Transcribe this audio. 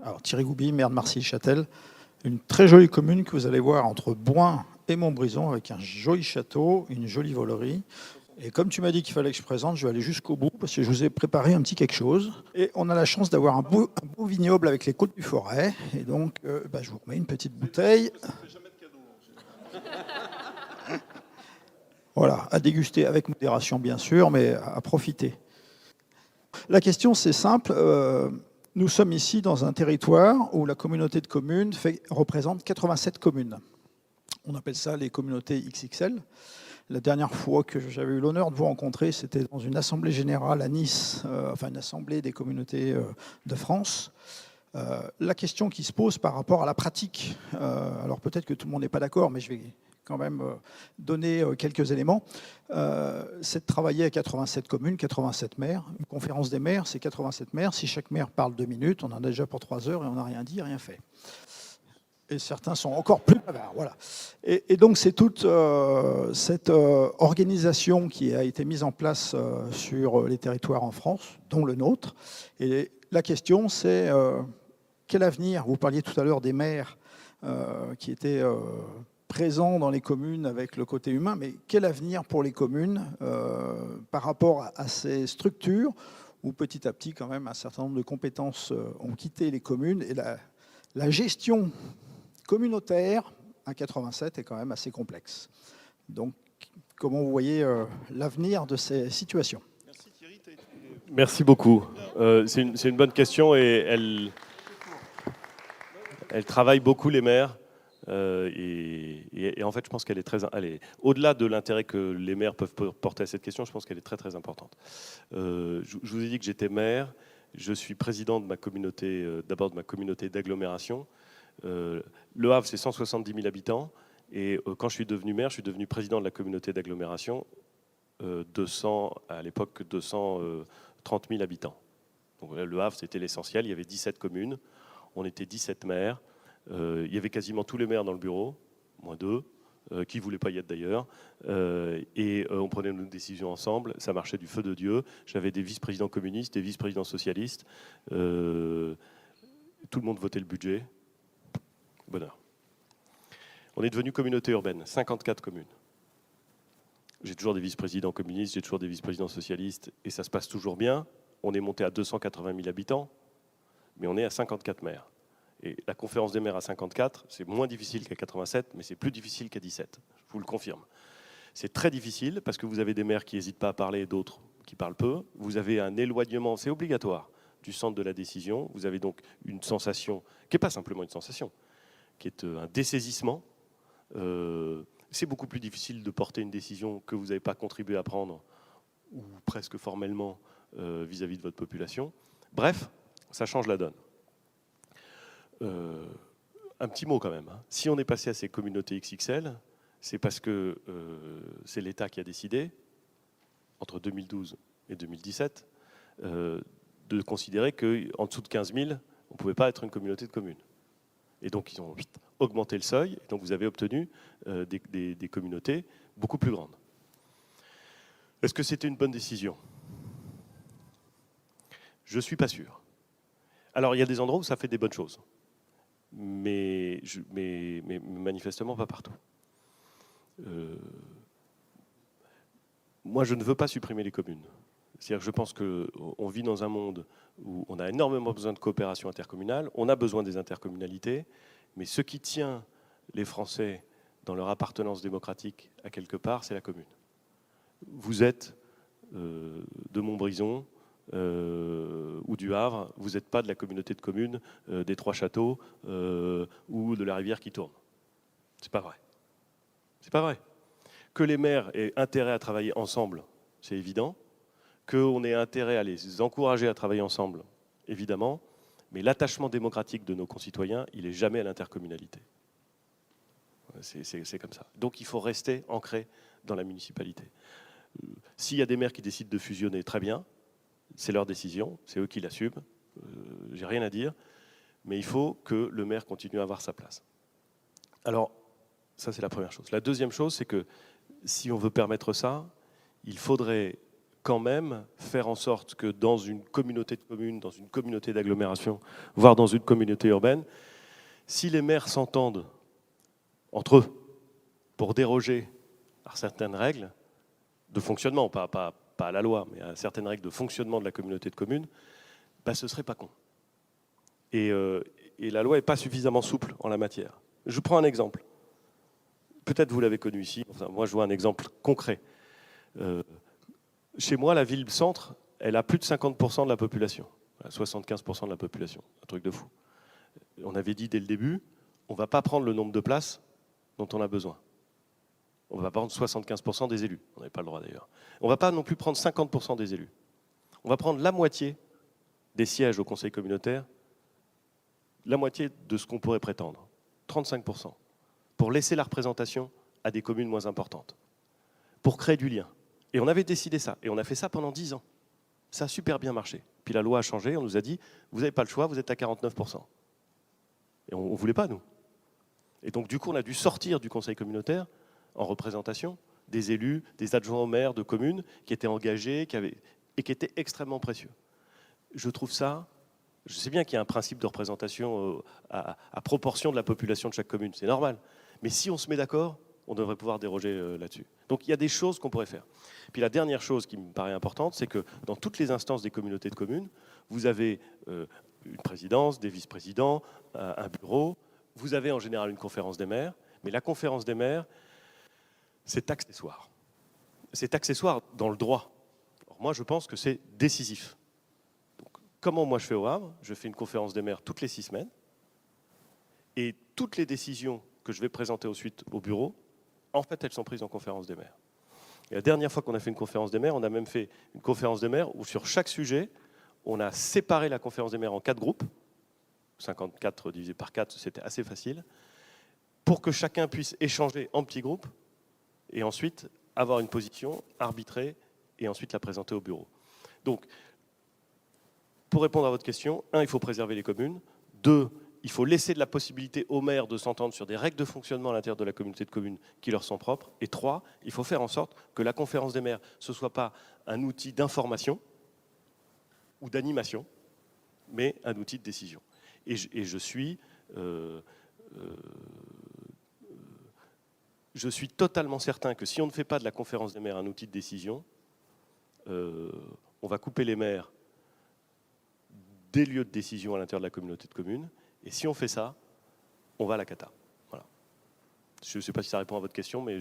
Alors Thierry Gouby, maire de Marcilly-Châtel, une très jolie commune que vous allez voir entre Boin et Montbrison, avec un joli château, une jolie volerie. Et comme tu m'as dit qu'il fallait que je présente, je vais aller jusqu'au bout parce que je vous ai préparé un petit quelque chose. Et on a la chance d'avoir un beau vignoble avec les côtes du Forêt. Et donc, je vous remets une petite bouteille. Voilà, à déguster avec modération bien sûr, mais à profiter. La question c'est simple. Nous sommes ici dans un territoire où la communauté de communes représente 87 communes. On appelle ça les communautés XXL. La dernière fois que j'avais eu l'honneur de vous rencontrer, c'était dans une assemblée générale à Nice, une assemblée des communautés de France. La question qui se pose par rapport à la pratique, alors peut-être que tout le monde n'est pas d'accord, mais je vais quand même donner quelques éléments, c'est de travailler à 87 communes, 87 maires. Une conférence des maires, c'est 87 maires. Si chaque maire parle 2 minutes, on en a déjà pour 3 heures et on n'a rien dit, rien fait. Et certains sont encore plus bavards. Voilà. Et donc, c'est toute cette organisation qui a été mise en place sur les territoires en France, dont le nôtre. Et la question, c'est quel avenir? Vous parliez tout à l'heure des maires qui étaient présents dans les communes avec le côté humain, mais quel avenir pour les communes par rapport à ces structures où petit à petit, quand même, un certain nombre de compétences ont quitté les communes et la gestion communautaire à 87 est quand même assez complexe. Donc, comment vous voyez l'avenir de ces situations? Merci Thierry. Merci beaucoup. C'est une bonne question et elle travaille beaucoup les maires. Et en fait, je pense qu'elle est très... au-delà de l'intérêt que les maires peuvent porter à cette question, je pense qu'elle est très très importante. Je vous ai dit que j'étais maire. Je suis président de ma communauté, d'abord de ma communauté d'agglomération. Le Havre, c'est 170 000 habitants. Et quand je suis devenu maire, je suis devenu président de la communauté d'agglomération, à l'époque 230 000 habitants. Donc, le Havre, c'était l'essentiel. Il y avait 17 communes. On était 17 maires. Il y avait quasiment tous les maires dans le bureau, moins 2, qui ne voulaient pas y être d'ailleurs. On prenait nos décisions ensemble. Ça marchait du feu de Dieu. J'avais des vice-présidents communistes, des vice-présidents socialistes. Tout le monde votait le budget. Bonheur. On est devenu communauté urbaine, 54 communes. J'ai toujours des vice-présidents communistes, j'ai toujours des vice-présidents socialistes, et ça se passe toujours bien. On est monté à 280 000 habitants, mais on est à 54 maires. Et la conférence des maires à 54, c'est moins difficile qu'à 87, mais c'est plus difficile qu'à 17, je vous le confirme. C'est très difficile parce que vous avez des maires qui n'hésitent pas à parler et d'autres qui parlent peu. Vous avez un éloignement, c'est obligatoire, du centre de la décision. Vous avez donc une sensation, qui n'est pas simplement une sensation, qui est un dessaisissement. C'est beaucoup plus difficile de porter une décision que vous n'avez pas contribué à prendre, ou presque formellement vis-à-vis de votre population. Bref, ça change la donne. Un petit mot quand même. Si on est passé à ces communautés XXL, c'est parce que c'est l'État qui a décidé, entre 2012 et 2017, de considérer qu'en dessous de 15 000, on ne pouvait pas être une communauté de communes. Et donc, ils ont augmenté le seuil, et donc vous avez obtenu des communautés beaucoup plus grandes. Est-ce que c'était une bonne décision? Je ne suis pas sûr. Alors, il y a des endroits où ça fait des bonnes choses, mais manifestement pas partout. Moi, je ne veux pas supprimer les communes. C'est-à-dire que je pense qu'on vit dans un monde où on a énormément besoin de coopération intercommunale, on a besoin des intercommunalités, mais ce qui tient les Français dans leur appartenance démocratique à quelque part, c'est la commune. Vous êtes de Montbrison ou du Havre, vous n'êtes pas de la communauté de communes des Trois Châteaux ou de la rivière qui tourne. C'est pas vrai. C'est pas vrai. Que les maires aient intérêt à travailler ensemble, c'est évident. Qu'on ait intérêt à les encourager à travailler ensemble, évidemment, mais l'attachement démocratique de nos concitoyens, il n'est jamais à l'intercommunalité. C'est comme ça. Donc il faut rester ancré dans la municipalité. S'il y a des maires qui décident de fusionner, très bien, c'est leur décision, c'est eux qui l'assument, j'ai rien à dire, mais il faut que le maire continue à avoir sa place. Alors, ça c'est la première chose. La deuxième chose, c'est que si on veut permettre ça, il faudrait quand même faire en sorte que dans une communauté de communes, dans une communauté d'agglomération, voire dans une communauté urbaine, si les maires s'entendent entre eux pour déroger à certaines règles de fonctionnement, pas à la loi, mais à certaines règles de fonctionnement de la communauté de communes, ben, ce ne serait pas con. Et la loi n'est pas suffisamment souple en la matière. Je prends un exemple. Peut-être vous l'avez connu ici. Enfin, moi, je vois un exemple concret. Chez moi, la ville-centre, elle a plus de 50% de la population. 75% de la population. Un truc de fou. On avait dit dès le début, on ne va pas prendre le nombre de places dont on a besoin. On ne va pas prendre 75% des élus. On n'avait pas le droit d'ailleurs. On ne va pas non plus prendre 50% des élus. On va prendre la moitié des sièges au conseil communautaire, la moitié de ce qu'on pourrait prétendre, 35%, pour laisser la représentation à des communes moins importantes, pour créer du lien. Et on avait décidé ça, et on a fait ça pendant 10 ans. Ça a super bien marché. Puis la loi a changé, on nous a dit, vous n'avez pas le choix, vous êtes à 49%. Et on ne voulait pas, nous. Et donc, du coup, on a dû sortir du conseil communautaire en représentation des élus, des adjoints au maire de communes qui étaient engagés et qui étaient extrêmement précieux. Je trouve ça, je sais bien qu'il y a un principe de représentation à proportion de la population de chaque commune, c'est normal. Mais si on se met d'accord, on devrait pouvoir déroger là-dessus. Donc il y a des choses qu'on pourrait faire. Puis la dernière chose qui me paraît importante, c'est que dans toutes les instances des communautés de communes, vous avez une présidence, des vice-présidents, un bureau, vous avez en général une conférence des maires, mais la conférence des maires, c'est accessoire. C'est accessoire dans le droit. Alors moi, je pense que c'est décisif. Donc, comment moi je fais au Havre? Je fais une conférence des maires toutes les 6 semaines, et toutes les décisions que je vais présenter ensuite au bureau, en fait, elles sont prises en conférence des maires. Et la dernière fois qu'on a fait une conférence des maires, on a même fait une conférence des maires où sur chaque sujet, on a séparé la conférence des maires en 4 groupes, 54 divisé par 4, c'était assez facile, pour que chacun puisse échanger en petits groupes et ensuite avoir une position, arbitrer et ensuite la présenter au bureau. Donc, pour répondre à votre question, 1, il faut préserver les communes. 2, il faut laisser de la possibilité aux maires de s'entendre sur des règles de fonctionnement à l'intérieur de la communauté de communes qui leur sont propres. Et 3, il faut faire en sorte que la conférence des maires, ce ne soit pas un outil d'information ou d'animation, mais un outil de décision. Et je suis totalement certain que si on ne fait pas de la conférence des maires un outil de décision, on va couper les maires des lieux de décision à l'intérieur de la communauté de communes. Et si on fait ça, on va à la cata. Voilà. Je ne sais pas si ça répond à votre question, mais